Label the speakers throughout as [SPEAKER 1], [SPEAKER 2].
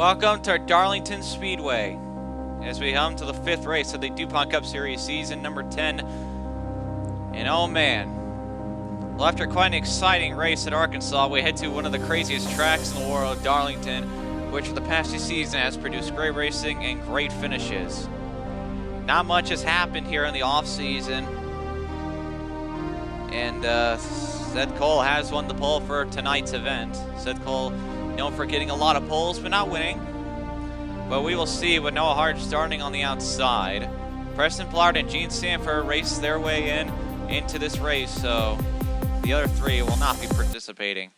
[SPEAKER 1] Welcome to Darlington Speedway as we come to the 5th race of the DuPont Cup Series season number 10. And oh man, well, after quite an exciting race at Arkansas, we head to one of the craziest tracks in the world, Darlington, which for the past 2 seasons has produced great racing and great finishes. Not much has happened here in the off season, and Seth Cole has won the pole for tonight's event. Seth Cole known for getting a lot of poles, but not winning. But we will see with Noah Hart starting on the outside. Preston Pollard and Gene Sanford race their way into this race, so the other 3 will not be participating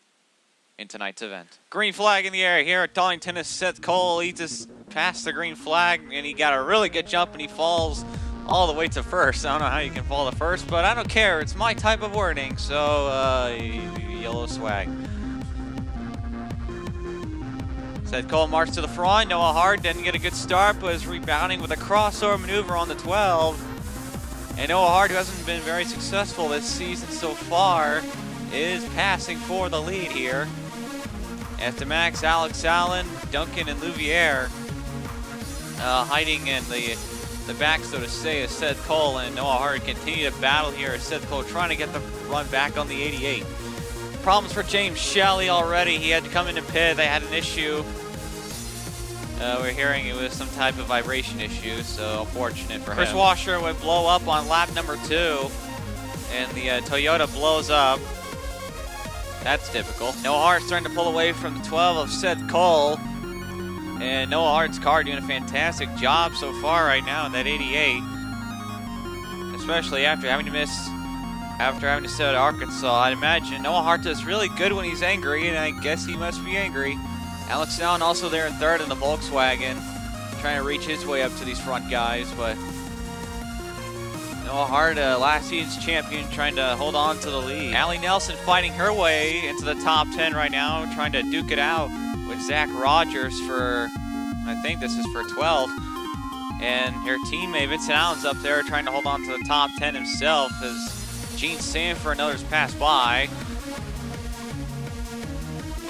[SPEAKER 1] in tonight's event. Green flag in the air here at Darlington as Seth Cole. He just passed the green flag, and he got a really good jump, and he falls all the way to first. I don't know how you can fall to first, but I don't care. It's my type of wording, so yellow swag. Seth Cole marched to the front. Noah Hart didn't get a good start, but is rebounding with a crossover maneuver on the 12. And Noah Hart, who hasn't been very successful this season so far, is passing for the lead here. After Max, Alex Allen, Duncan, and Louvier hiding in the back, so to say, as Seth Cole and Noah Hart continue to battle here as Seth Cole trying to get the run back on the 88. Problems for James Shelley already. He had to come into pit. They had an issue. We're hearing it was some type of vibration issue, so unfortunate for him. Chris Washer would blow up on lap number 2, and the Toyota blows up. That's typical. Noah Hart starting to pull away from the 12 of Seth Cole, and Noah Hart's car doing a fantastic job so far right now in that 88, especially after having to sit at Arkansas. I'd imagine Noah Hart does really good when he's angry, and I guess he must be angry. Alex Allen also there in 3rd in the Volkswagen, trying to reach his way up to these front guys, but Noah Hart, last season's champion, trying to hold on to the lead. Allie Nelson fighting her way into the top 10 right now, trying to duke it out with Zach Rogers for, I think this is for 12. And her teammate Vincent Allen's up there trying to hold on to the top 10 himself as Gene Sanford and others pass by.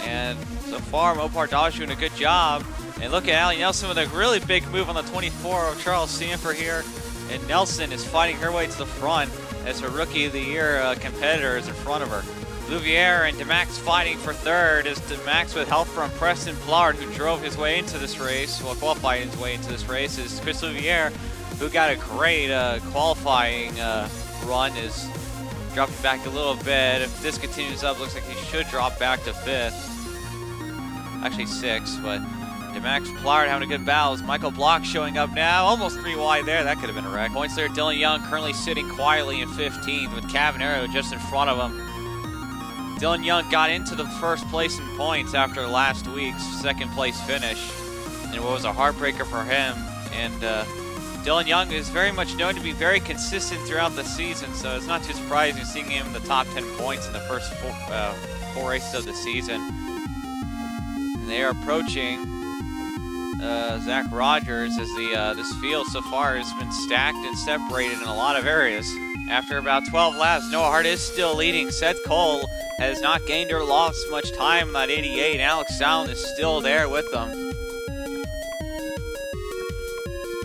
[SPEAKER 1] And so far, Mopar Dodge doing a good job. And look at Allie Nelson with a really big move on the 24 of Charles Sanford here. And Nelson is fighting her way to the front as her Rookie of the Year competitor is in front of her. Louvier and DeMax fighting for 3rd as DeMax with help from Preston Pollard, who drove his way into this race, well, qualified his way into this race, is Chris Louvier, who got a great qualifying run, is dropping back a little bit. If this continues up, looks like he should drop back to 5th. Actually 6th, but DeMax Pollard having a good battle. As Michael Block showing up now, almost 3 wide there. That could have been a wreck. Points there, Dylan Young currently sitting quietly in 15th with Cavanero just in front of him. Dylan Young got into the 1st place in points after last week's 2nd place finish, and it was a heartbreaker for him. And Dylan Young is very much known to be very consistent throughout the season, so it's not too surprising seeing him in the top 10 points in the first 4 races of the season. And they are approaching Zach Rogers as this field so far has been stacked and separated in a lot of areas. After about 12 laps, Noah Hart is still leading. Seth Cole has not gained or lost much time in that 88. Alex Allen is still there with them.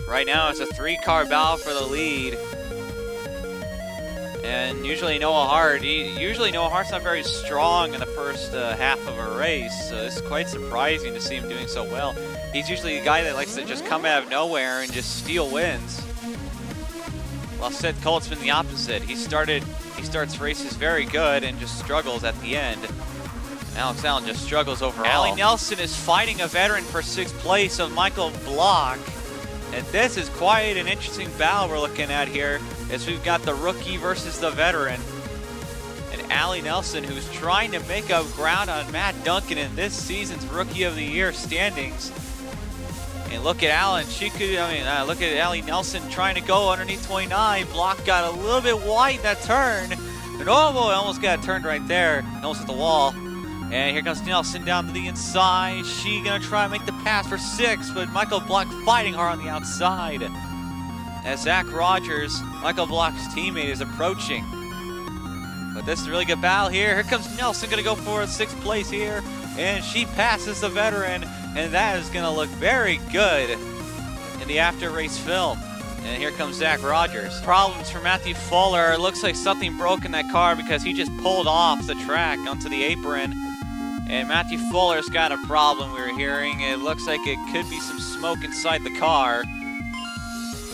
[SPEAKER 1] Right now it's a 3-car battle for the lead. And usually Noah Hart's not very strong in the first half of a race, so it's quite surprising to see him doing so well. He's usually a guy that likes to just come out of nowhere and just steal wins. While Seth Cole, it's been the opposite. He starts races very good and just struggles at the end. Alex Allen just struggles overall. Allie Nelson is fighting a veteran for 6th place of Michael Block. And this is quite an interesting battle we're looking at here, as we've got the rookie versus the veteran. And Allie Nelson, who's trying to make up ground on Matt Duncan in this season's Rookie of the Year standings. And look at Allen, look at Allie Nelson trying to go underneath 29. Block got a little bit wide in that turn. And oh boy, almost got turned right there. Almost hit the wall. And here comes Nelson down to the inside. She gonna try and make the pass for 6th, but Michael Block fighting hard on the outside. As Zach Rogers, Michael Block's teammate, is approaching. But this is a really good battle here. Here comes Nelson, gonna go for a 6th place here. And she passes the veteran. and that is going to look very good in the after-race film. And here comes Zach Rogers. Problems for Matthew Fuller. It looks like something broke in that car because he just pulled off the track onto the apron. And Matthew Fuller's got a problem, we were hearing. It looks like it could be some smoke inside the car.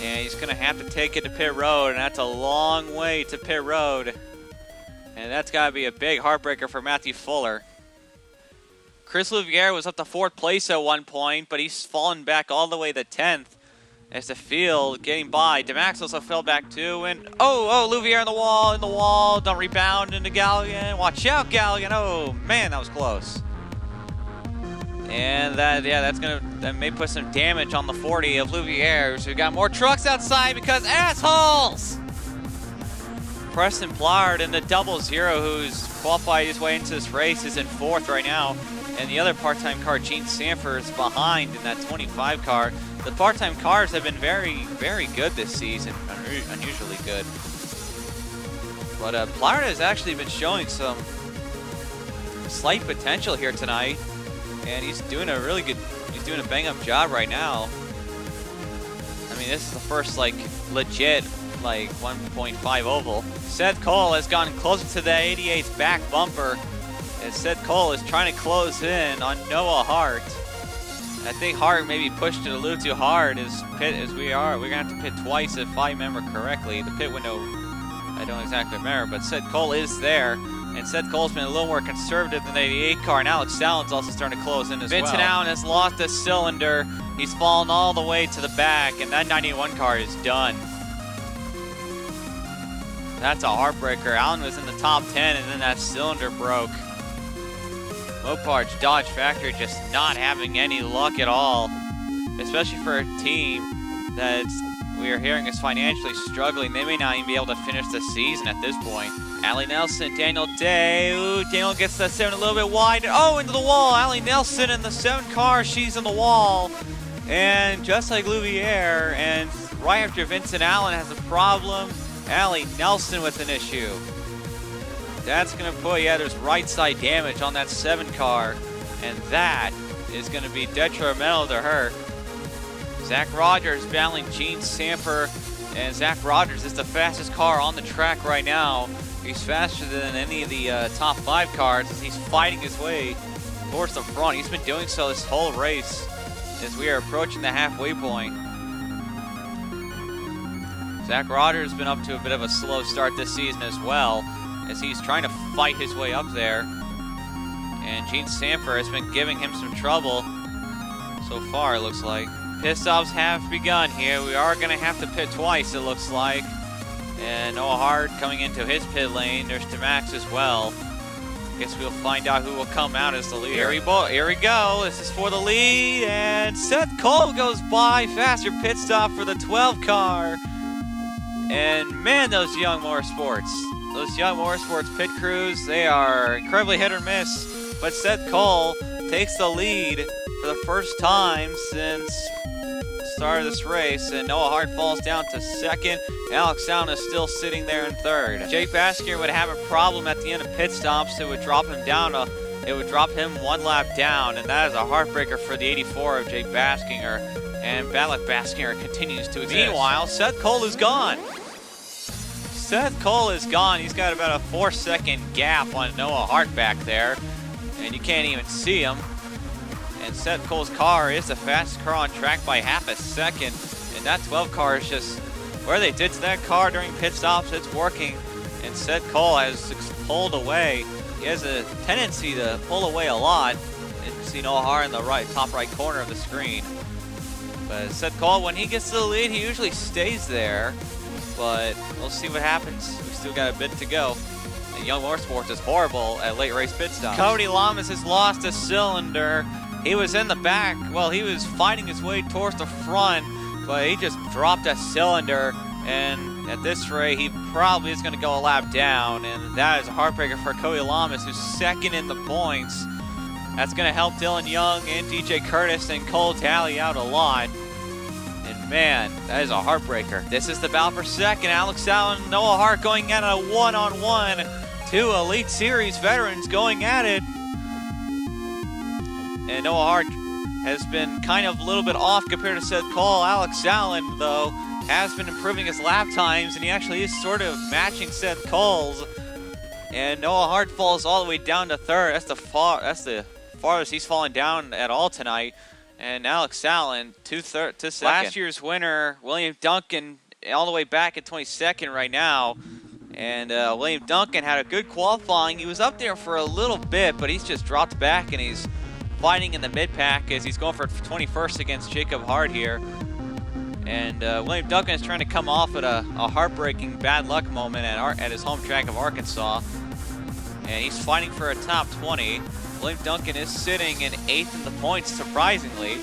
[SPEAKER 1] And he's going to have to take it to pit road, and that's a long way to pit road. And that's got to be a big heartbreaker for Matthew Fuller. Chris Louviere was up to 4th place at one point, but he's fallen back all the way to 10th. As the field getting by. DeMax also fell back too, and Louviere in the wall, don't rebound into Galligan. Watch out, Galligan. Oh man, that was close. And that may put some damage on the 40 of Louviere. So we got more trucks outside because assholes! Preston Blard in the 00, who's qualified his way into this race, is in 4th right now. And the other part-time car, Gene Sanford, is behind in that 25 car. The part-time cars have been very, very good this season, unusually good. But Blard has actually been showing some slight potential here tonight, and he's doing a really good, he's doing a bang-up job right now. I mean, this is the first like legit like 1.5 oval. Seth Cole has gone closer to the 88's back bumper, and Seth Cole is trying to close in on Noah Hart. I think Hart maybe pushed it a little too hard as we're gonna have to pit twice if I remember correctly. The pit window, I don't exactly remember, but Seth Cole is there, and Seth Cole's been a little more conservative than the 88 car, and Alex Allen's also starting to close in as well. Vincent Allen has lost a cylinder. He's fallen all the way to the back, and that 91 car is done. That's a heartbreaker. Allen was in the top 10, and then that cylinder broke. Mopar Dodge Factory just not having any luck at all, especially for a team that we are hearing is financially struggling. They may not even be able to finish the season at this point. Allie Nelson, Daniel Day. Ooh, Daniel gets the 7 a little bit wide. Oh, into the wall. Allie Nelson in the 7 car. She's in the wall. And just like Louviere, and right after Vincent Allen has a problem, Allie Nelson with an issue. That's going to put, there's right side damage on that 7 car, and that is going to be detrimental to her. Zach Rogers battling Gene Samper, and Zach Rogers is the fastest car on the track right now. He's faster than any of the top 5 cars as he's fighting his way towards the front. He's been doing so this whole race as we are approaching the halfway point. Zach Rogers has been up to a bit of a slow start this season as well, as he's trying to fight his way up there. And Gene Samper has been giving him some trouble so far, it looks like. Pit stops have begun here. We are going to have to pit twice, it looks like. And Noah Hart coming into his pit lane. There's DeMax as well. Guess we'll find out who will come out as the leader. Here we go. This is for the lead. And Seth Cole goes by. Faster pit stop for the 12 car. And man, those Young Motorsports pit crews, they are incredibly hit or miss. But Seth Cole takes the lead for the first time since the start of this race. And Noah Hart falls down to 2nd. Alex Allen is still sitting there in 3rd. Jake Baskier would have a problem at the end of pit stops. It would drop him down. It would drop him 1 lap down. And that is a heartbreaker for the 84 of Jake Baskier. And Balak Baskier continues to exist. Meanwhile, Seth Cole is gone. Seth Cole is gone. He's got about a 4-second gap on Noah Hart back there, and you can't even see him. And Seth Cole's car is the fastest car on track by half a second, and that 12 car is just where they did to that car during pit stops. It's working, and Seth Cole has pulled away. He has a tendency to pull away a lot. And you see Noah Hart in the top right corner of the screen. But Seth Cole, when he gets to the lead, he usually stays there. But we'll see what happens. We still got a bit to go. And Young Motorsports is horrible at late race pit stops. Cody Lamas has lost a cylinder. He was in the back. Well, he was fighting his way towards the front, but he just dropped a cylinder. And at this rate, he probably is going to go a lap down. And that is a heartbreaker for Cody Lamas, who's 2nd in the points. That's going to help Dylan Young and DJ Curtis and Cole Talley out a lot. Man, that is a heartbreaker. This is the battle for 2nd. Alex Allen, Noah Hart going at a one-on-one. 2 Elite Series veterans going at it. And Noah Hart has been kind of a little bit off compared to Seth Cole. Alex Allen, though, has been improving his lap times, and he actually is sort of matching Seth Cole's. And Noah Hart falls all the way down to third. That's the farthest he's fallen down at all tonight. And Alex Allen to second. Last year's winner, William Duncan, all the way back at 22nd right now. And William Duncan had a good qualifying. He was up there for a little bit, but he's just dropped back, and he's fighting in the mid-pack as he's going for 21st against Jacob Hart here. And William Duncan is trying to come off at a heartbreaking bad luck moment at his home track of Arkansas. And he's fighting for a top 20. William Duncan is sitting in 8th in the points, surprisingly.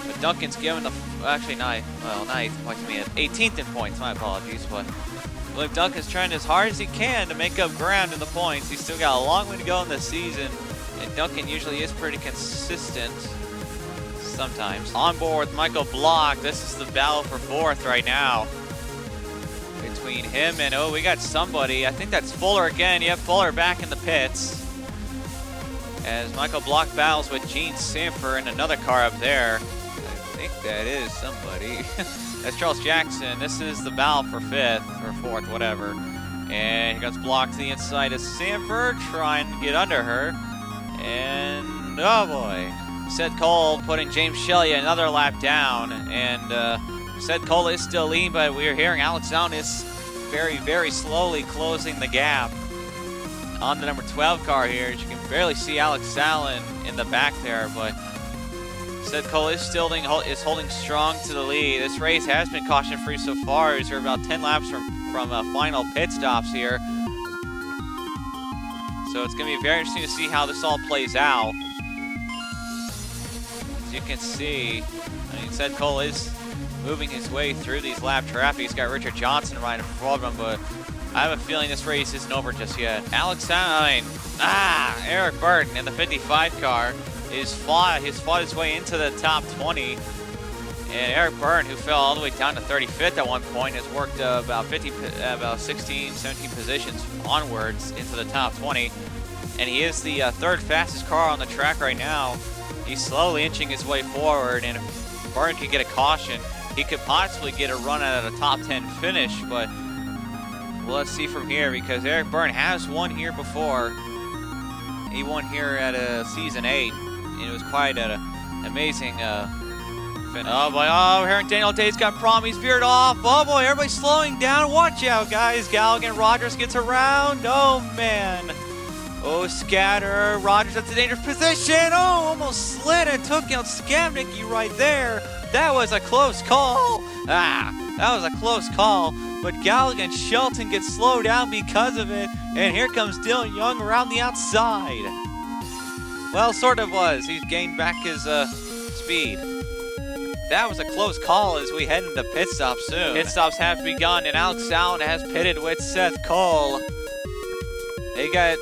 [SPEAKER 1] But Duncan's given the, actually not 8th in points, 18th in points, my apologies. But William Duncan's trying as hard as he can to make up ground in the points. He's still got a long way to go in this season. And Duncan usually is pretty consistent. Sometimes. On board with Michael Block. This is the battle for 4th right now. Between him and, oh, we got somebody. I think that's Fuller again. Yep, Fuller back in the pits. As Michael Block battles with Gene Sanford and another car up there. I think that is somebody. That's Charles Jackson. This is the battle for 5th or 4th, whatever. And here comes Block to the inside of Sanford, trying to get under her. And, oh boy. Seth Cole putting James Shelley another lap down, and Seth Cole is still leading, but we're hearing Alex Allen is very, very slowly closing the gap on the number 12 car here. As you can barely see Alex Allen in the back there, but Seth Cole is still holding strong to the lead. This race has been caution-free so far, as we're about 10 laps from final pit stops here. So it's going to be very interesting to see how this all plays out. As you can see, I mean, Seth Cole is moving his way through these lap traffic. He's got Richard Johnson right in front of him, but I have a feeling this race isn't over just yet. Eric Burton in the 55 car has fought his way into the top 20. And Eric Burton, who fell all the way down to 35th at one point, has worked about 16, 17 positions onwards into the top 20. And he is the third fastest car on the track right now. He's slowly inching his way forward, and if Burton can get a caution, he could possibly get a run at a top 10 finish, but well, let's see from here, because Eric Burton has won here before. He won here at season 8, and it was quite an amazing finish. Oh boy, oh, here Daniel Day's got problem, he's veered off. Oh boy, everybody's slowing down, watch out guys. Galligan Rogers gets around, oh man. Oh, Scatter, Rogers at the dangerous position. Oh, almost slid and took out Skamnicki right there. That was a close call. That was a close call. But Galligan Shelton gets slowed down because of it. And here comes Dylan Young around the outside. Well, sort of was. He's gained back his speed. That was a close call as we head into pit stop soon. Pit stops have begun, and Alex Allen has pitted with Seth Cole. They got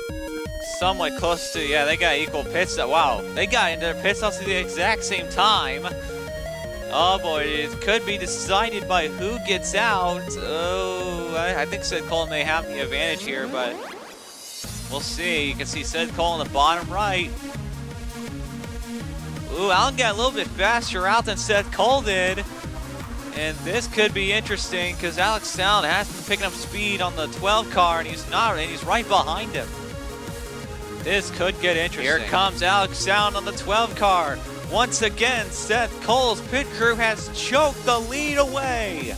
[SPEAKER 1] somewhat close to, yeah, they got equal pit stop. Wow, they got into their pit stops at the exact same time. Oh boy, it could be decided by who gets out. Oh, I think Seth Cole may have the advantage here, but we'll see. You can see Seth Cole in the bottom right. Ooh, Allen got a little bit faster out than Seth Cole did. And this could be interesting because Alex Allen has been picking up speed on the 12 car, and he's right behind him. This could get interesting. Here comes Alex Allen on the 12 car. Once again, Seth Cole's pit crew has choked the lead away.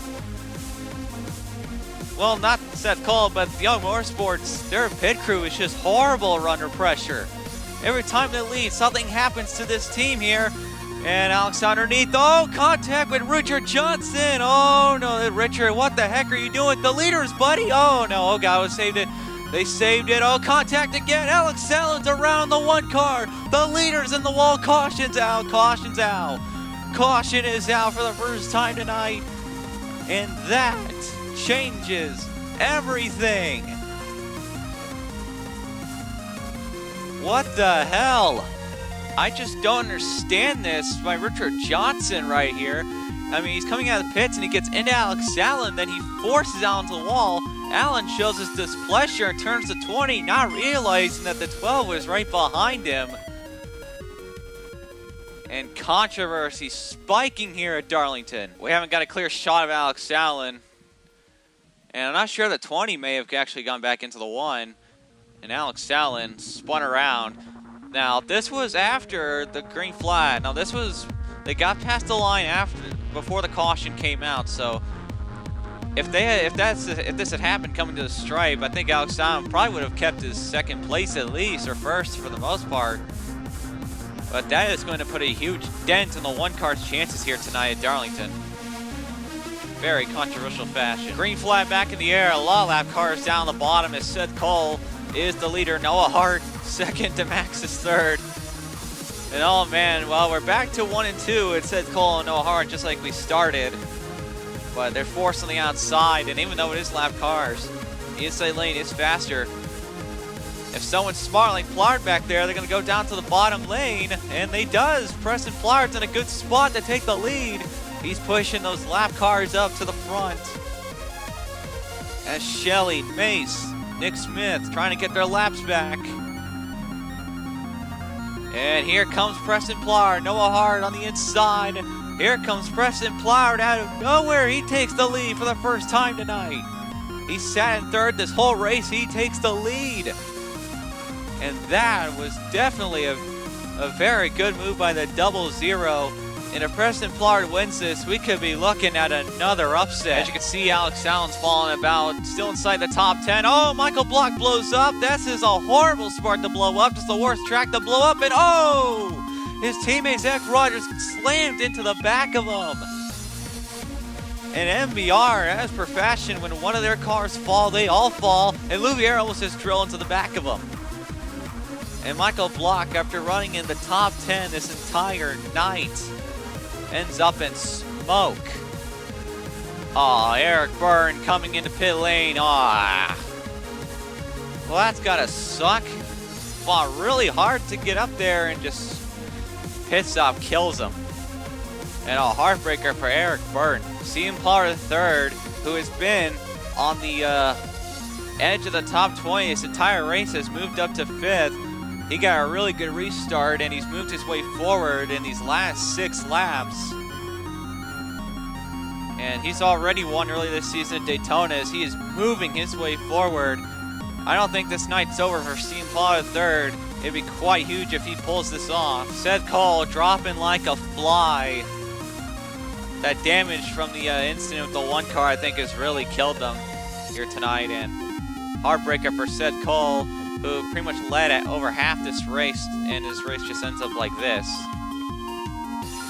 [SPEAKER 1] Well, not Seth Cole, but Young Motorsports, their pit crew is just horrible under pressure. Every time they lead, something happens to this team here. And Alex underneath, oh, contact with Richard Johnson. Oh no, Richard, what the heck are you doing with the leaders, buddy? Oh no, oh God, we saved it. They saved it. Oh, contact again. Alex Allen's around the 1 car. The leaders in the wall. Caution's out. Caution's out. Caution is out for the first time tonight. And that changes everything. What the hell? I just don't understand this by Richard Johnson right here. I mean, he's coming out of the pits and he gets into Alex Allen, then he forces Allen to the wall. Allen shows his displeasure and turns to 20, not realizing that the 12 was right behind him. And controversy spiking here at Darlington. We haven't got a clear shot of Alex Allen. And I'm not sure the 20 may have actually gone back into the 1. And Alex Allen spun around. Now, this was after the green flag. Now, this was, they got past the line before the caution came out. So, if this had happened coming to the stripe, I think Alex Allen probably would have kept his second place at least, or first for the most part. But that is going to put a huge dent in the one car's chances here tonight at Darlington. Very controversial fashion. Green flag back in the air. A lot of lap cars down the bottom as Seth Cole is the leader. Noah Hart second to Max is third. And oh man, well, we're back to 1 and 2. It said Cole and Noah Hart just like we started. But they're forced on the outside, and even though it is lap cars, the inside lane is faster. If someone's smart like Plard back there, they're going to go down to the bottom lane, and they does. Preston Plard's in a good spot to take the lead. He's pushing those lap cars up to the front. As Shelley, Mace, Nick Smith trying to get their laps back. And here comes Preston Plard. Noah Hart on the inside. Here comes Preston Plard out of nowhere. He takes the lead for the first time tonight. He sat in third this whole race. He takes the lead. And that was definitely a very good move by the 00. And if Preston Plard wins this, we could be looking at another upset. As you can see, Alex Allen's falling about, still inside the top 10. Oh, Michael Block blows up. This is a horrible sport to blow up. It's the worst track to blow up. And oh, his teammate Zach Rogers slammed into the back of him. And MBR, as per fashion, when one of their cars fall, they all fall. And Louvier was just drilled into the back of him. And Michael Block, after running in the top 10 this entire night, ends up in smoke. Aw, Eric Byrne coming into pit lane. Aw. Well, that's gotta suck. Fought really hard to get up there and just pit stop kills him. And a heartbreaker for Eric Byrne. CM Pollard third, who has been on the edge of the top 20 this entire race, has moved up to 5th. He got a really good restart, and he's moved his way forward in these last 6 laps. And he's already won early this season at Daytona as he is moving his way forward. I don't think this night's over for CM Pollard third. It'd be quite huge if he pulls this off. Seth Cole dropping like a fly. That damage from the incident with the 1 car, I think, has really killed them here tonight. And heartbreaker for Seth Cole, who pretty much led at over half this race, and his race just ends up like this.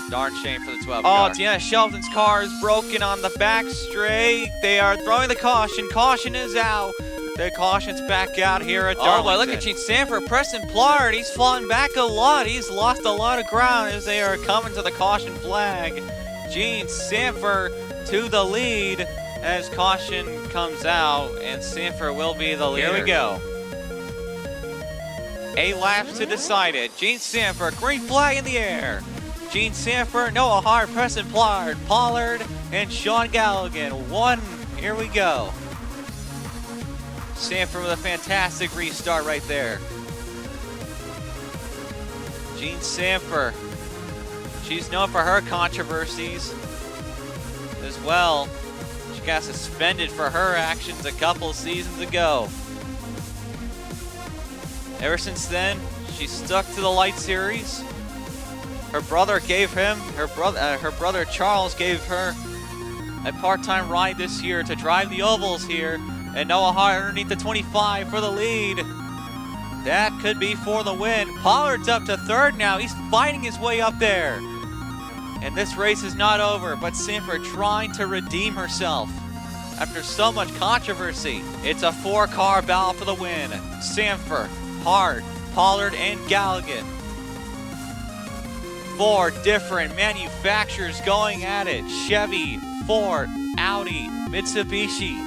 [SPEAKER 1] Darn shame for the 12 car. Oh, Deanna Shelton's car is broken on the back straight. They are throwing the caution. Caution is out. The caution's back out here at Darlington. Oh, boy, look at Gene Sanford. Preston Plard, he's fallen back a lot. He's lost a lot of ground as they are coming to the caution flag. Gene Sanford to the lead as caution comes out, and Sanford will be the leader. Here we go. 8 laps to decide it. Gene Sanford, green flag in the air. Gene Sanford, Noah Hart, Preston Plard, Pollard, and Sean Galligan. 1, here we go. Sanford with a fantastic restart right there. Gene Sanford, she's known for her controversies as well. She got suspended for her actions a couple seasons ago. Ever since then, she stuck to the light series. Her brother Charles gave her a part-time ride this year to drive the ovals here, and Noah Hart underneath the 25 for the lead. That could be for the win. Pollard's up to 3rd now. He's fighting his way up there. And this race is not over, but Sanford trying to redeem herself after so much controversy. It's a 4-car battle for the win. Sanford, Hart, Pollard, and Galligan. 4 different manufacturers going at it. Chevy, Ford, Audi, Mitsubishi.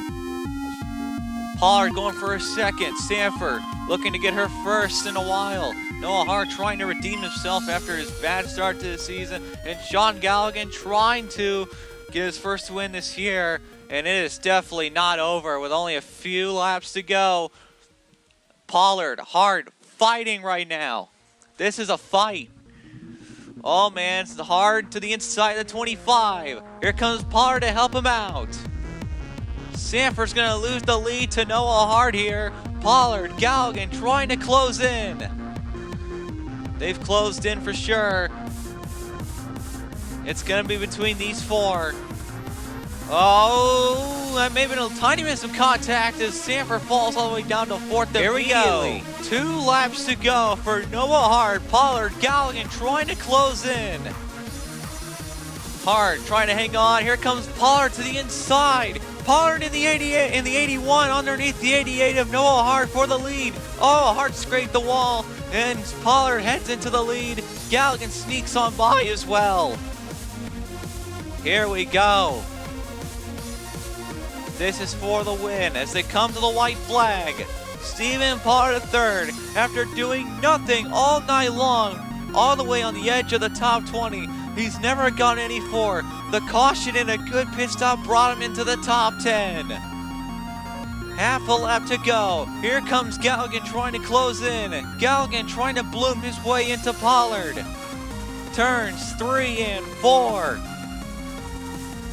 [SPEAKER 1] Pollard going for a second. Sanford looking to get her first in a while. Noah Hart trying to redeem himself after his bad start to the season. And Sean Galligan trying to get his first win this year. And it is definitely not over with only a few laps to go. Pollard, Hart fighting right now. This is a fight. Oh man, it's hard to the inside of the 25. Here comes Pollard to help him out. Sanford's gonna lose the lead to Noah Hart here. Pollard, Galligan trying to close in. They've closed in for sure. It's gonna be between these four. Oh, that may have been a tiny bit of contact as Sanford falls all the way down to fourth. Here we go. 2 laps to go for Noah Hart. Pollard, Galligan trying to close in. Hart trying to hang on. Here comes Pollard to the inside. Pollard in the 88, in the 81, underneath the 88 of Noah Hart for the lead. Oh, Hart scraped the wall, and Pollard heads into the lead. Galligan sneaks on by as well. Here we go. This is for the win as they come to the white flag. Stephen Pollard III, after doing nothing all night long, all the way on the edge of the top 20. He's never gotten any for. The caution and a good pit stop brought him into the top 10. Half a lap to go. Here comes Galligan trying to close in. Galligan trying to bloom his way into Pollard. Turns 3 and 4.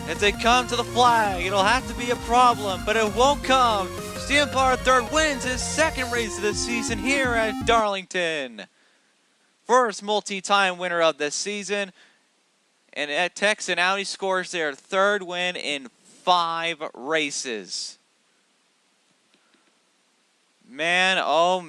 [SPEAKER 1] As they come to the flag, it'll have to be a problem, but it won't come. Stephen Pollard III wins his 2nd race of the season here at Darlington. First multi-time winner of the season. And at Texan Audi scores their 3rd win in 5 races. Man, oh